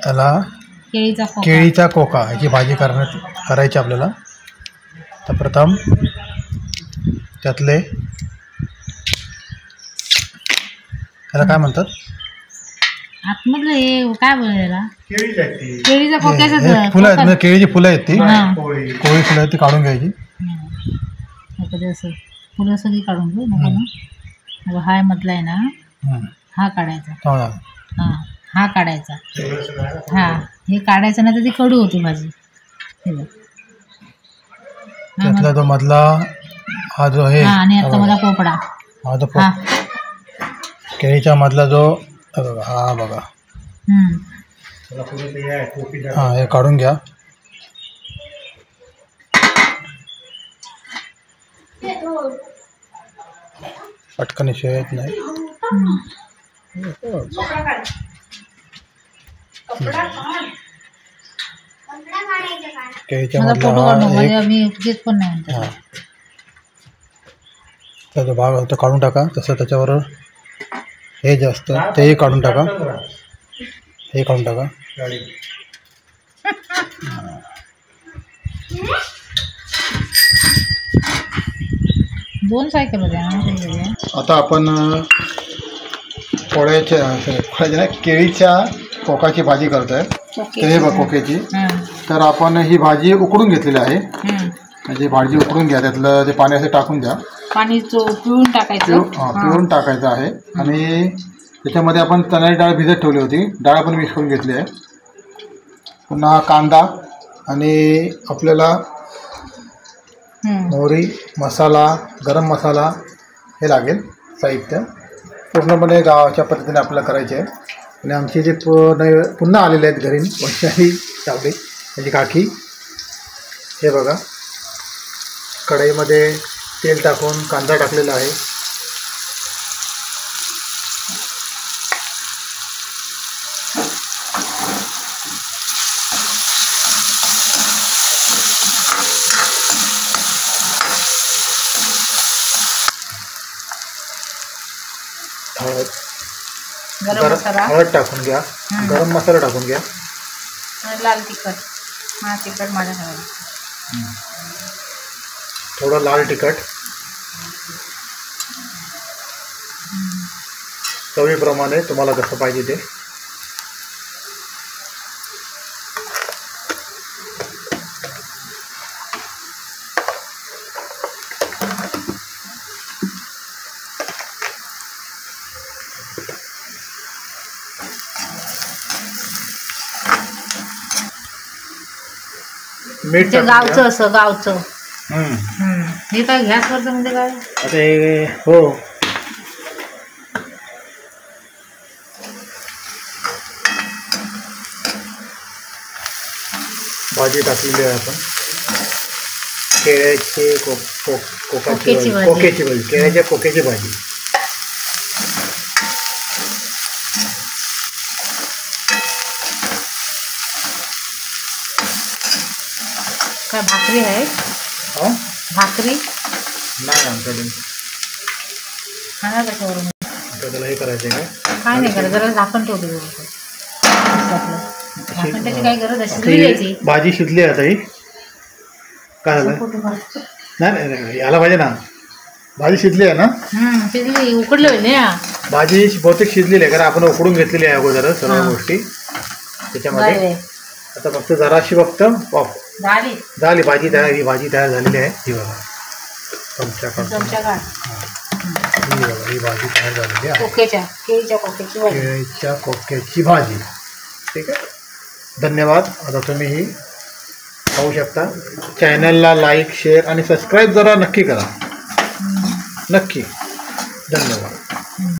याला केळीचा कोका याची भाजी करायची आपल्याला. तर प्रथम त्यातले याला काय म्हणतात आतमधलं हे काय बोलायला केळीचा फुलं आहेत ना, केळीची फुलं आहेत ती कोळी फुलं आहेत ती काढून घ्यायची. असं फुलं सगळी काढून घेऊ ना. हा मधला आहे ना, हा काढायचा. हा काढायचा. हे काढायचं नाही तर ती कडू होती भाजी. त्यातला तो मधला हा जो आहे आणि आता मला पोपडा हा जो केळीच्या मधला जो हा बघा हा हे काढून घ्या. पटकन शिवाय येत नाही. केळीच्या मधला जो भाग होता काढून टाका. तसं त्याच्यावर हे जे असतं तेही काढून टाका. हे काढून टाका. दोन सायकल होत्या. आता आपण पोळ्याच्या केळीच्या कोकाची भाजी करतोय. ते बघ कोक्याची. तर आपण ही भाजी उकडून घेतलेली आहे. म्हणजे भाजी उकडून घ्या. त्यातलं ते पाणी असं टाकून द्या. पाणी पिळून टाकायचं. पिळून टाकायचं आहे. आणि त्याच्यामध्ये आपण चण्याची डाळ भिजत ठेवली होती. डाळ पण मिक्स करून घेतली आहे. पुन्हा कांदा आणि आपल्याला मोहरी, मसाला, गरम मसाला हे लागेल साहित्य. पूर्णपणे गावाच्या पद्धतीने आपल्याला करायचे आहे. आणि आमचे जे पुन्हा आलेले आहेत घरी वैशाली चावडे म्हणजे काकी, हे बघा कढईमध्ये तेल टाकून कांदा टाकलेला आहे. हळद टाकून घ्या. गरम मसाला टाकून घ्या. लाल तिखट माझ्या थोडं लाल तिखट चवीप्रमाणे तुम्हाला कसं पाहिजे ते. मीठ गावचं असं गावचं. हे काय गॅसवरचं म्हणजे काय आता हे हो भाजी टाकलेली आहे आपण. केळ्याची कोक्याची भाजी. केळ्याच्या कोक्याची भाजी. काय भाकरी आहे? भाकरी नाही आमच्याकडे. त्याच्यावरून त्याला हे करायचं आहे काय नाही करायचं. जरा झाकण ठेवते. झाकण त्याची काय गरज आहे. भाजी शिजली आता ही. काय झालं नाही याला पाहिजे ना. भाजी शिजली आहे ना. शिजली उकडली होईल. भाजी बहुतेक शिजलेली आहे कारण आपण उकडून घेतलेली आहे अगोदर सर्व गोष्टी त्याच्यामध्ये. आता फक्त जराशी फक्त झाली भाजी तयार. ही भाजी तयार झालेली आहे. ही बघा ही भाजी तयार झालेली आहे. केळीच्या कोक्याची भाजी. ठीक आहे. धन्यवाद. आता तुम्ही ही खाऊ शकता. चॅनलला लाईक, शेअर आणि सबस्क्राईब जरा नक्की करा. नक्की. धन्यवाद.